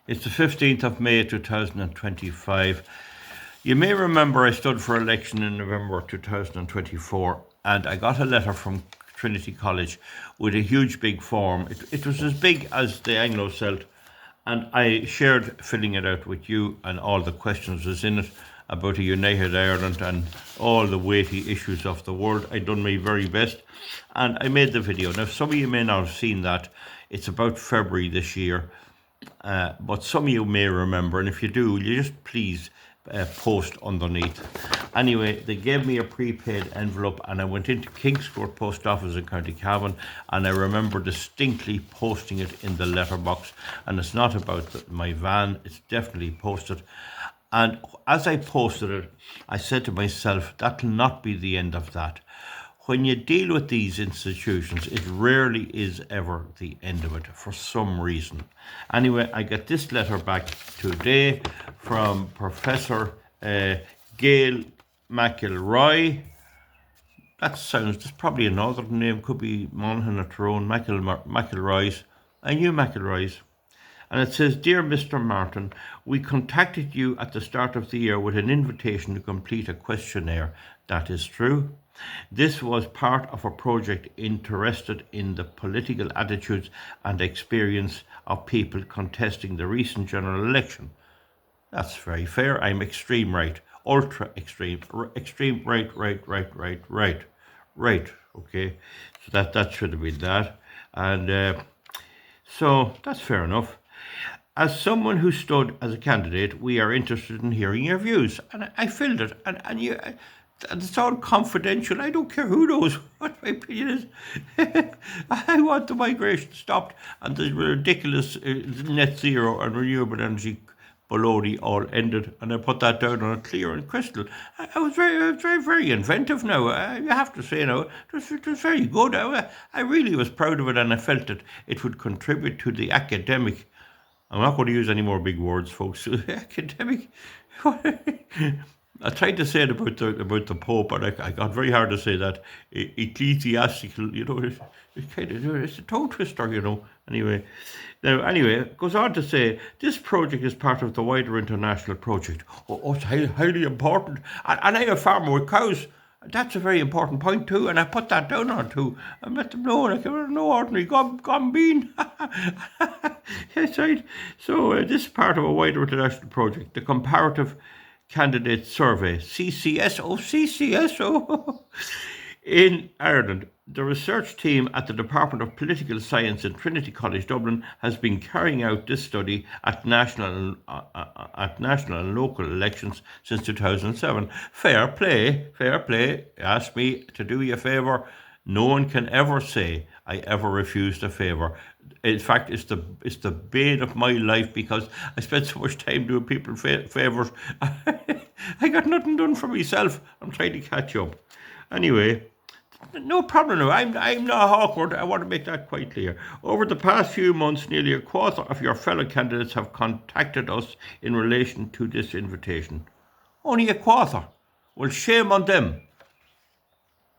It's the 15th of May 2025. You may remember I stood for election in November 2024 and I got a letter from Trinity College with a huge big form. It was as big as the Anglo Celt, and I shared filling it out with you, and all the questions was in it about a united Ireland and all the weighty issues of the world. I done my very best and I made the video. Now some of you may not have seen that. It's about February this year. But some of you may remember, and if you do, you just please post underneath. Anyway, they gave me a prepaid envelope and I went into Kingscourt Post Office in County Cavan, and I remember distinctly posting it in the letterbox. And it's not about my van, it's definitely posted. And as I posted it, I said to myself, that'll not be the end of that. When you deal with these institutions, it rarely is ever the end of it for some reason. Anyway, I got this letter back today from Professor Gail McElroy. That's probably a northern name, could be Monaghan or Tyrone, McElroy's. I knew McElroy's. And it says, Dear Mr. Martin, we contacted you at the start of the year with an invitation to complete a questionnaire. That is true. This was part of a project interested in the political attitudes and experience of people contesting the recent general election. That's very fair. I'm extreme right, ultra extreme, extreme right. Right, okay. So that should have been that. And so that's fair enough. As someone who stood as a candidate, we are interested in hearing your views. And I filled it. And it's all confidential. I don't care who knows what my opinion is. I want the migration stopped and the ridiculous net zero and renewable energy baloney all ended. And I put that down on a clear and crystal. I was very inventive now. You have to say now, it was very good. I really was proud of it, and I felt that it would contribute to the academic. I'm not going to use any more big words, folks. Academic. I tried to say it about the Pope, and I got very hard to say that. Ecclesiastical, it's a tongue twister. Anyway, it goes on to say, this project is part of the wider international project. Oh, it's highly important. And I have a farmer with cows. That's a very important point too, and I put that down on too. I let them know, like, no ordinary gum bean. That's right. So this is part of a wider international project, the Comparative Candidate Survey, CCSO, in Ireland. The research team at the Department of Political Science in Trinity College, Dublin, has been carrying out this study at national and local elections since 2007. Fair play. Ask me to do you a favour. No one can ever say I ever refused a favour. In fact, it's the bane of my life, because I spent so much time doing people favours. I got nothing done for myself. I'm trying to catch up. Anyway, no problem now. I'm not awkward. I want to make that quite clear. Over the past few months, nearly a quarter of your fellow candidates have contacted us in relation to this invitation. Only a quarter? Well, shame on them.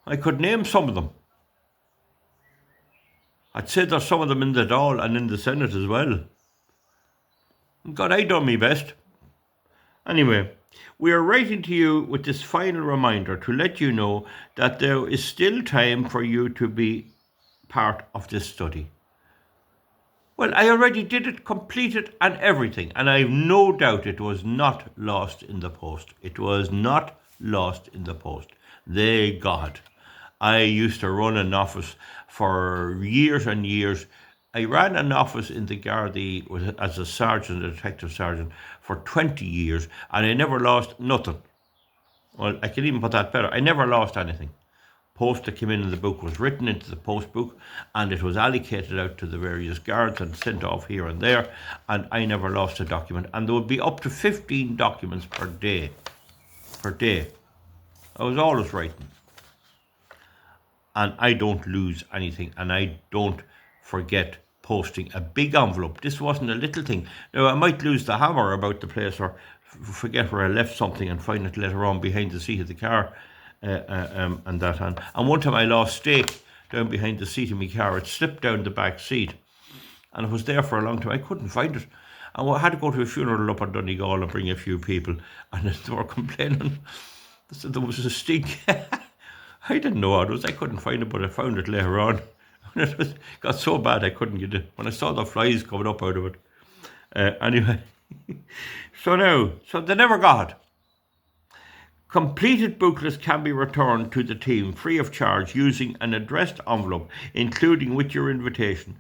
I could name some of them. I'd say there's some of them in the Dáil and in the Senate as well. God, I done my best. Anyway, we are writing to you with this final reminder to let you know that there is still time for you to be part of this study. Well, I already did it, completed and everything, and I have no doubt it was not lost in the post. It was not lost in the post. They got it. I used to run an office for years and years. I ran an office in the Gardaí as a sergeant, a detective sergeant, for 20 years, and I never lost nothing. Well, I can even put that better. I never lost anything. Post that came in the book was written into the post book, and it was allocated out to the various guards and sent off here and there, and I never lost a document. And there would be up to 15 documents per day. I was always writing. And I don't lose anything, and I don't forget posting a big envelope. This wasn't a little thing. Now, I might lose the hammer about the place, or forget where I left something and find it later on behind the seat of the car, and that. And one time I lost steak down behind the seat of my car. It slipped down the back seat, and it was there for a long time. I couldn't find it. And we had to go to a funeral up in Donegal and bring a few people, and they were complaining. They said there was a stink. I didn't know what it was. I couldn't find it, but I found it later on. It got so bad I couldn't get it. When I saw the flies coming up out of it. Anyway, so they never got it. Completed booklets can be returned to the team free of charge using an addressed envelope, including with your invitation.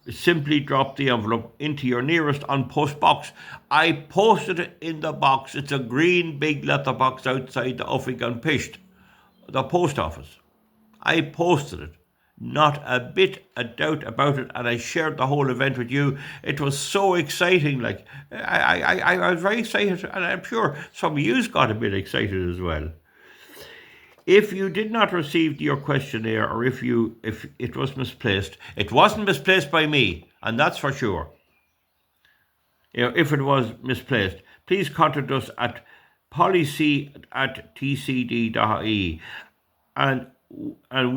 Simply drop the envelope into your nearest on-post box. I posted it in the box. It's a green big letterbox outside the Uffing and Pisht, the post office. I posted it. Not a bit of doubt about it, and I shared the whole event with you. It was so exciting. Like I was very excited, and I'm sure some of you got a bit excited as well. If you did not receive your questionnaire, or if it was misplaced, it wasn't misplaced by me, and that's for sure. If it was misplaced, please contact us at policy@tcd.ie, and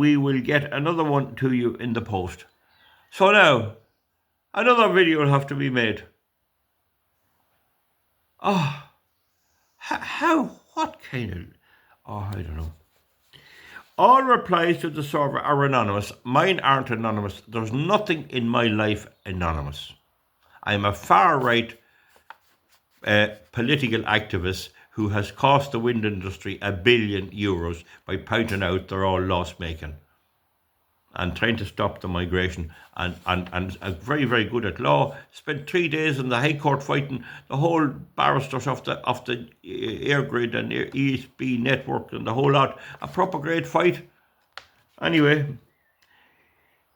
we will get another one to you in the post. So now, another video will have to be made. What kind of... I don't know. All replies to the survey are anonymous. Mine aren't anonymous. There's nothing in my life anonymous. I'm a far-right political activist who has cost the wind industry €1 billion by pointing out they're all loss-making and trying to stop the migration, and very, very good at law. Spent 3 days in the High Court fighting the whole barristers of the Air Grid and ESB network and the whole lot. A proper great fight. Anyway,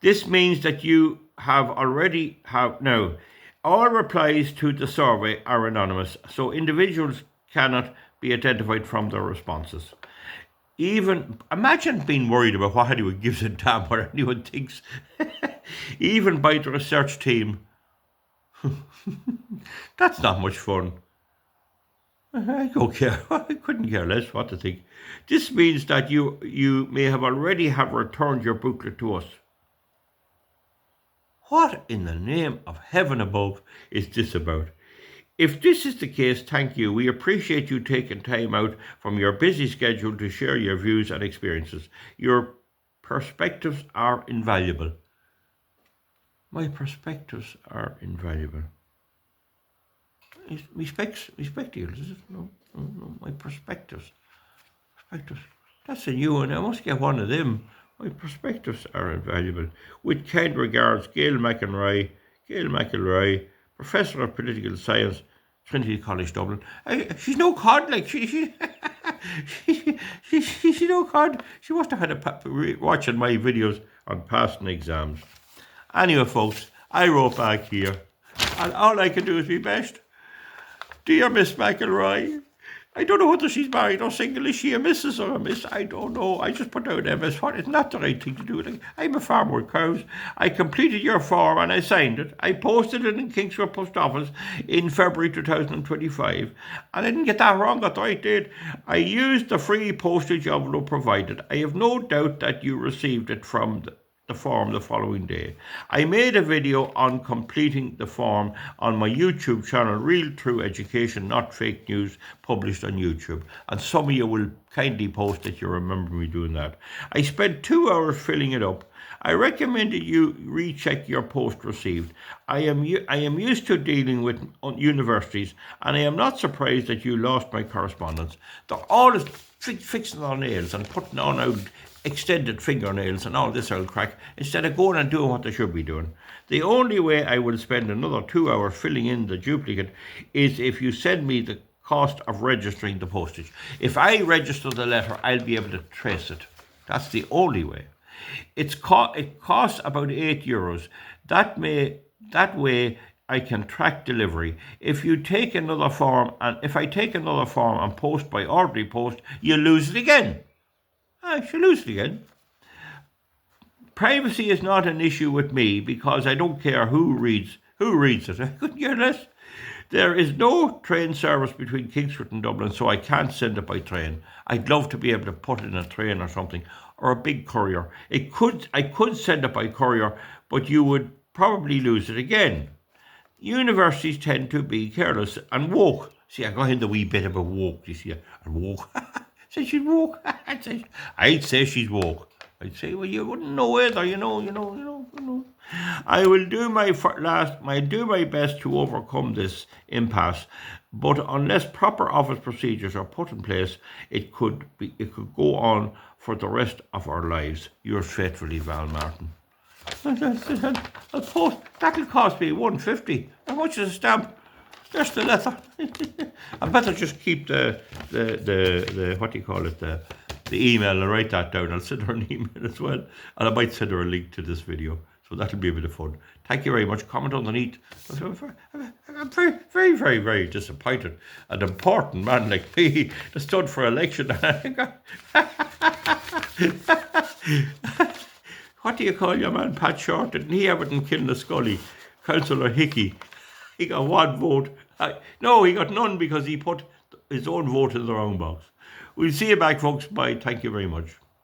this means that you already have now. All replies to the survey are anonymous, so individuals cannot be identified from their responses. Even imagine being worried about what anyone gives a damn what anyone thinks, even by the research team. That's not much fun. I don't care. I couldn't care less what to think. This means that you may have already returned your booklet to us. What in the name of heaven above is this about? If this is the case, thank you. We appreciate you taking time out from your busy schedule to share your views and experiences. Your perspectives are invaluable. My perspectives are invaluable. My spectacles, is it? No, my perspectives. That's a new one. I must get one of them. My perspectives are invaluable. With kind regards, Gail McElroy, Professor of Political Science, Trinity College, Dublin. She's no cod, like she's no cod. She must have had watching my videos on passing exams. Anyway, folks, I wrote back here, and all I can do is be best. Dear Miss McElroy, I don't know whether she's married or single. Is she a Mrs. or a Miss? I don't know. I just put down MS. What is not the right thing to do. Like, I'm a farmer with cows. I completed your form and I signed it. I posted it in Kingsford Post Office in February 2025. And I didn't get that wrong. Got the right date. I used the free postage envelope provided. I have no doubt that you received it from the form the following day. I made a video on completing the form on my YouTube channel, Real True Education, Not Fake News, published on YouTube. And some of you will kindly post that you remember me doing that. I spent 2 hours filling it up. I recommended you recheck your post received. I am used to dealing with universities, and I am not surprised that you lost my correspondence. They're always fixing their nails and putting on out extended fingernails and all this old crack, instead of going and doing what they should be doing. The only way I will spend another 2 hours filling in the duplicate is if you send me the cost of registering the postage. If I register the letter, I'll be able to trace it. That's the only way. It costs about €8. That way I can track delivery. If I take another form and post by ordinary post, you lose it again. I shall lose it again. Privacy is not an issue with me because I don't care who reads it. I couldn't care less. There is no train service between Kingsford and Dublin, so I can't send it by train. I'd love to be able to put it in a train or something, or a big courier. I could send it by courier, but you would probably lose it again. universities tend to be careless and woke. See, I got in the wee bit about woke, you see, and woke. Say she's woke. I'd say she's woke. I'd say, well, you wouldn't know either, you know. I will do do my best to overcome this impasse, but unless proper office procedures are put in place, it could go on for the rest of our lives. Yours faithfully, Val Martin. That'll cost me 150. How much is a stamp? There's the letter. I better just keep the what do you call it, the email, and write that down. I'll send her an email as well, and I might send her a link to this video. So that'll be a bit of fun. Thank you very much. Comment underneath. I'm very, very, very, very disappointed. An important man like me that stood for election. What do you call your man, Pat Short? Didn't he have it in Kilnascully? Councillor Hickey. He got one vote. No, he got none because he put his own vote in the wrong box. We'll see you back, folks. Bye. Thank you very much.